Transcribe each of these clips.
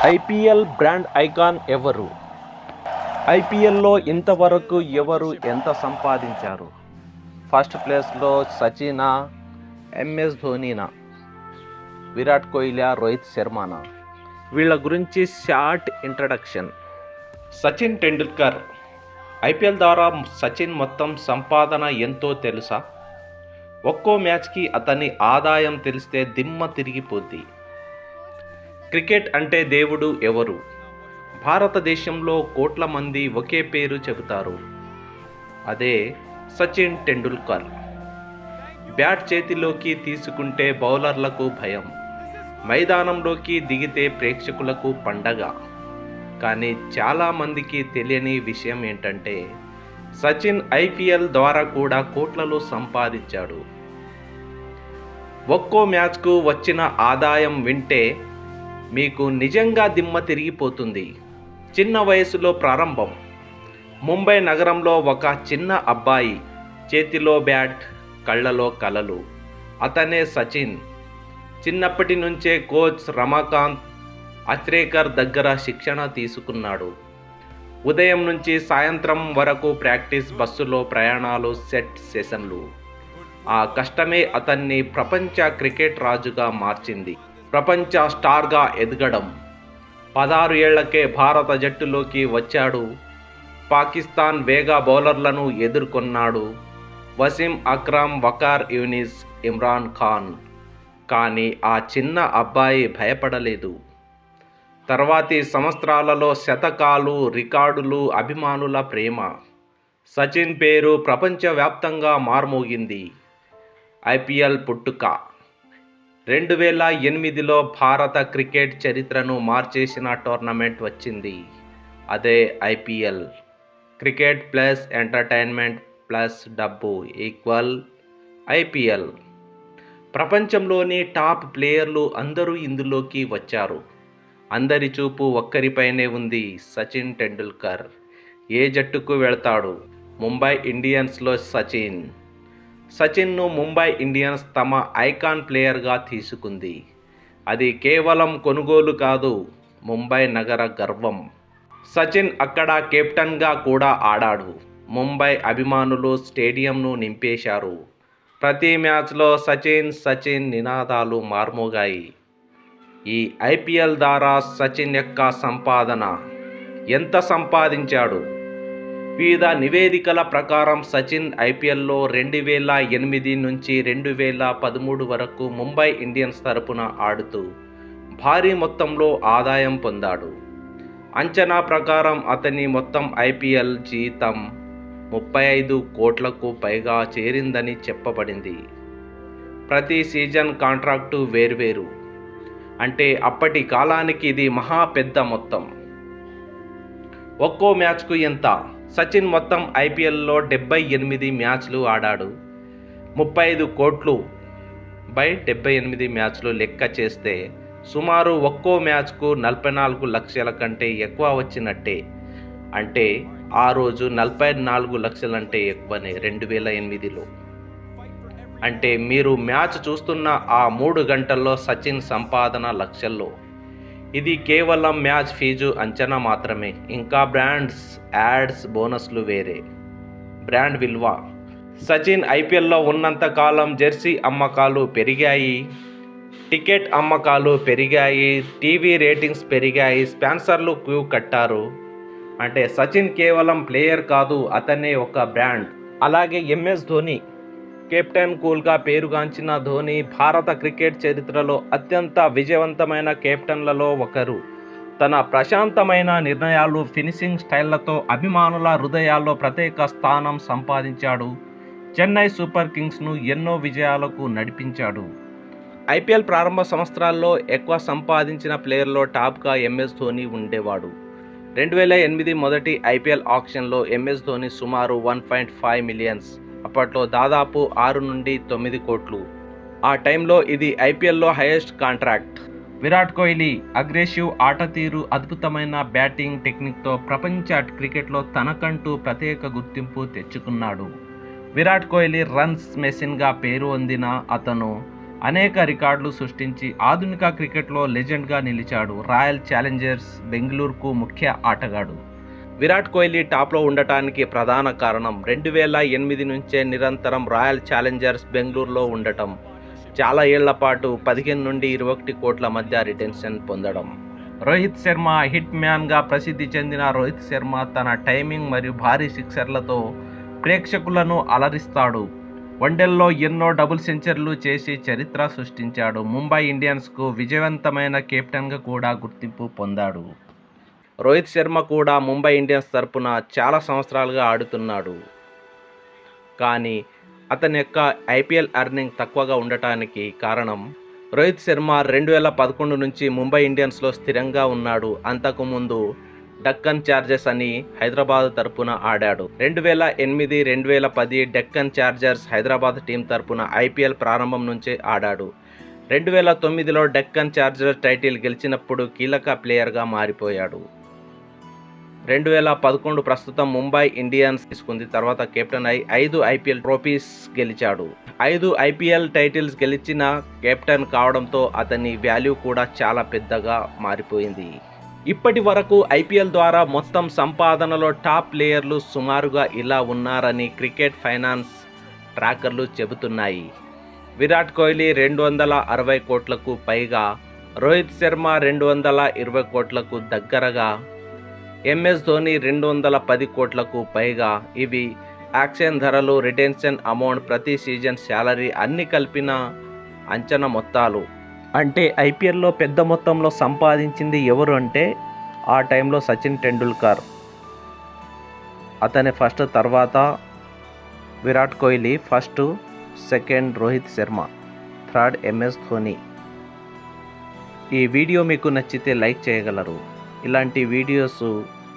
IPL brand icon ఎవరు? ఐపీఎల్లో ఇంతవరకు ఎవరు ఎంత సంపాదించారు? ఫస్ట్ ప్లేస్లో సచినా, ఎంఎస్ ధోనీనా, విరాట్ కోహ్లీ, రోహిత్ శర్మనా? వీళ్ళ గురించి short introduction. Sachin Tendulkar. IPL ద్వారా సచిన్ మొత్తం సంపాదన ఎంతో తెలుసా? ఒక్కో మ్యాచ్కి అతని ఆదాయం తెలిస్తే దిమ్మ తిరిగిపోద్ది. క్రికెట్ అంటే దేవుడు ఎవరు? భారతదేశంలో కోట్ల మంది ఒకే పేరు చెబుతారు, అదే సచిన్ టెండూల్కర్. బ్యాట్ చేతిలోకి తీసుకుంటే బౌలర్లకు భయం, మైదానంలోకి దిగితే ప్రేక్షకులకు పండగ. కానీ చాలామందికి తెలియని విషయం ఏంటంటే సచిన్ ఐపీఎల్ ద్వారా కూడా కోట్లలో సంపాదించాడు. ఒక్కో మ్యాచ్కు వచ్చిన ఆదాయం వింటే మీకు నిజంగా దిమ్మ తిరిగిపోతుంది. చిన్న వయసులో ప్రారంభం. ముంబై నగరంలో ఒక చిన్న అబ్బాయి, చేతిలో బ్యాట్, కళ్ళలో కలలు. అతనే సచిన్. చిన్నప్పటి నుంచే కోచ్ రమాకాంత్ అచ్రేకర్ దగ్గర శిక్షణ తీసుకున్నాడు. ఉదయం నుంచి సాయంత్రం వరకు ప్రాక్టీస్, బస్సులో ప్రయాణాలు, సెట్ సెషన్లు. ఆ కష్టమే అతన్ని ప్రపంచ క్రికెట్ రాజుగా మార్చింది. ప్రపంచ స్టార్గా ఎదగడం. 16 ఏళ్లకే భారత జట్టులోకి వచ్చాడు. పాకిస్తాన్ వేగ బౌలర్లను ఎదుర్కొన్నాడు. వసీం అక్రమ్, వకార్ యూనిస్, ఇమ్రాన్ ఖాన్. కానీ ఆ చిన్న అబ్బాయి భయపడలేదు. తర్వాతి సంవత్సరాలలో శతకాలు, రికార్డులు, అభిమానుల ప్రేమ. సచిన్ పేరు ప్రపంచవ్యాప్తంగా మార్మోగింది. ఐపీఎల్ పుట్టుక. 2008లో భారత క్రికెట్ చరిత్రను మార్చేసిన టోర్నమెంట్ వచ్చింది. అదే IPL. Cricket plus entertainment plus డబ్బు ఈక్వల్ ఐపీఎల్. ప్రపంచంలోని టాప్ ప్లేయర్లు అందరూ ఇందులోకి వచ్చారు. అందరి చూపు ఒక్కరిపైనే ఉంది, సచిన్ టెండూల్కర్. ఏ జట్టుకు వెళ్తాడు? ముంబై ఇండియన్స్లో సచిన్. సచిన్ను ముంబై ఇండియన్స్ తమ ఐకాన్ ప్లేయర్గా తీసుకుంది. అది కేవలం కొనుగోలు కాదు, ముంబై నగర గర్వం. సచిన్ అక్కడ కెప్టెన్గా కూడా ఆడాడు. ముంబై అభిమానులు స్టేడియంను నింపేశారు. ప్రతి మ్యాచ్లో సచిన్ సచిన్ నినాదాలు మార్మోగాయి. ఈ ఐపీఎల్ ద్వారా సచిన్ యొక్క సంపాదన. ఎంత సంపాదించాడు? వివిధ నివేదికల ప్రకారం సచిన్ ఐపీఎల్లో 2008 నుంచి 2013 వరకు ముంబై ఇండియన్స్ తరపున ఆడుతూ భారీ మొత్తంలో ఆదాయం పొందాడు. అంచనా ప్రకారం అతని మొత్తం ఐపీఎల్ జీతం 35 కోట్లకు పైగా చేరిందని చెప్పబడింది. ప్రతి సీజన్ కాంట్రాక్టు వేర్వేరు. అంటే అప్పటి కాలానికి ఇది మహా పెద్ద మొత్తం. ఒక్కో మ్యాచ్కు ఎంత? సచిన్ మొత్తం ఐపీఎల్లో 78 మ్యాచ్లు ఆడాడు. 35 కోట్లు బై 78 మ్యాచ్లు లెక్క చేస్తే సుమారు ఒక్కో మ్యాచ్కు 44 లక్షల కంటే ఎక్కువ వచ్చినట్టే. అంటే ఆ రోజు 44 లక్షలంటే ఎక్కువనే 2008లో. అంటే మీరు మ్యాచ్ చూస్తున్న ఆ 3 గంటల్లో సచిన్ సంపాదన లక్షల్లో. ఇది కేవలం మ్యాచ్ ఫీజు అంచనా మాత్రమే. ఇంకా బ్రాండ్స్, యాడ్స్, బోనస్లు వేరే. బ్రాండ్ విలువ. సచిన్ ఐపీఎల్లో ఉన్నంత కాలం జెర్సీ అమ్మకాలు పెరిగాయి, టికెట్ అమ్మకాలు పెరిగాయి, టీవీ రేటింగ్స్ పెరిగాయి, స్పాన్సర్లు క్యూ కట్టారు. అంటే సచిన్ కేవలం ప్లేయర్ కాదు, అతనే ఒక బ్రాండ్. అలాగే ఎంఎస్ ధోని. కెప్టెన్ కూల్గా పేరుగాంచిన ధోని భారత క్రికెట్ చరిత్రలో అత్యంత విజయవంతమైన కెప్టెన్లలో ఒకరు. తన ప్రశాంతమైన నిర్ణయాలు, ఫినిషింగ్ స్టైళ్లతో అభిమానుల హృదయాల్లో ప్రత్యేక స్థానం సంపాదించాడు. చెన్నై సూపర్ కింగ్స్ను ఎన్నో విజయాలకు నడిపించాడు. ఐపీఎల్ ప్రారంభ సంవత్సరాల్లో ఎక్కువ సంపాదించిన ప్లేయర్లో టాప్గా ఎంఎస్ ధోని ఉండేవాడు. 2008 మొదటి ఐపీఎల్ ఆక్షన్లో ఎంఎస్ ధోని సుమారు 1.5 మిలియన్స్. అప్పట్లో దాదాపు 6 నుండి 9 కోట్లు. ఆ టైంలో ఇది ఐపీఎల్లో highest contract. Virat Kohli aggressive ఆట తీరు, అద్భుతమైన బ్యాటింగ్ టెక్నిక్తో ప్రపంచ క్రికెట్లో తనకంటూ ప్రత్యేక గుర్తింపు తెచ్చుకున్నాడు. విరాట్ కోహ్లీ రన్స్ మెషిన్గా పేరు పొందిన అతను అనేక రికార్డులు సృష్టించి ఆధునిక క్రికెట్లో లెజెండ్గా నిలిచాడు. రాయల్ ఛాలెంజర్స్ బెంగళూరుకు ముఖ్య ఆటగాడు. విరాట్ కోహ్లీ టాప్లో ఉండటానికి ప్రధాన కారణం 2008 నుంచే నిరంతరం రాయల్ ఛాలెంజర్స్ బెంగళూరులో ఉండటం, చాలా ఏళ్ల పాటు 15 నుండి 21 కోట్ల మధ్య రిటెన్షన్ పొందడం. రోహిత్ శర్మ హిట్ మ్యాన్గా ప్రసిద్ధి చెందిన రోహిత్ శర్మ తన టైమింగ్ మరియు భారీ సిక్సర్లతో ప్రేక్షకులను అలరిస్తాడు. వన్డేల్లో ఎన్నో డబుల్ సెంచరీలు చేసి చరిత్ర సృష్టించాడు. ముంబై ఇండియన్స్కు విజయవంతమైన కెప్టెన్గా కూడా గుర్తింపు పొందాడు. రోహిత్ శర్మ కూడా ముంబై ఇండియన్స్ తరపున చాలా సంవత్సరాలుగా ఆడుతున్నాడు. కానీ అతని యొక్క ఐపీఎల్ ఎర్నింగ్ తక్కువగా ఉండటానికి కారణం రోహిత్ శర్మ 2011 నుంచి ముంబై ఇండియన్స్లో స్థిరంగా ఉన్నాడు. అంతకుముందు డక్కన్ చార్జర్స్ అని హైదరాబాద్ తరపున ఆడాడు. 2008, 2010 డక్కన్ చార్జర్స్ హైదరాబాద్ టీం తరపున ఐపీఎల్ ప్రారంభం నుంచే ఆడాడు. 2009లో డక్కన్ చార్జర్స్ టైటిల్ గెలిచినప్పుడు కీలక ప్లేయర్గా మారిపోయాడు. 2011 ప్రస్తుతం ముంబై ఇండియన్స్ తీసుకుంది. తర్వాత కెప్టెన్ అయి 5 ఐపీఎల్ ట్రోఫీస్ గెలిచాడు. 5 ఐపీఎల్ టైటిల్స్ గెలిచిన కెప్టెన్ కావడంతో అతని వాల్యూ కూడా చాలా పెద్దగా మారిపోయింది. ఇప్పటి వరకు ఐపీఎల్ ద్వారా మొత్తం సంపాదనలో టాప్ ప్లేయర్లు సుమారుగా ఇలా ఉన్నారని క్రికెట్ ఫైనాన్స్ ట్రాకర్లు చెబుతున్నాయి. విరాట్ కోహ్లీ 260 కోట్లకు పైగా, రోహిత్ శర్మ 220 కోట్లకు దగ్గరగా, ఎంఎస్ ధోని 210 కోట్లకు పైగా. ఇవి యాక్షన్ ధరలు, రిటెన్షన్ అమౌంట్, ప్రతి సీజన్ శాలరీ అన్ని కలిపిన అంచనా మొత్తాలు. అంటే ఐపీఎల్లో పెద్ద మొత్తంలో సంపాదించింది ఎవరు అంటే ఆ టైంలో సచిన్ టెండూల్కర్, అతని ఫస్ట్, తర్వాత Virat Kohli, first, second Rohit Sharma, third MS Dhoni. ఈ వీడియో మీకు నచ్చితే లైక్ చేయగలరు. ఇలాంటి వీడియోస్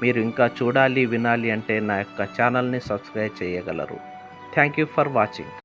మీరు ఇంకా చూడాలి, వినాలి అంటే నా యొక్క ఛానల్ని సబ్స్క్రైబ్ చేయగలరు. Thank you for watching.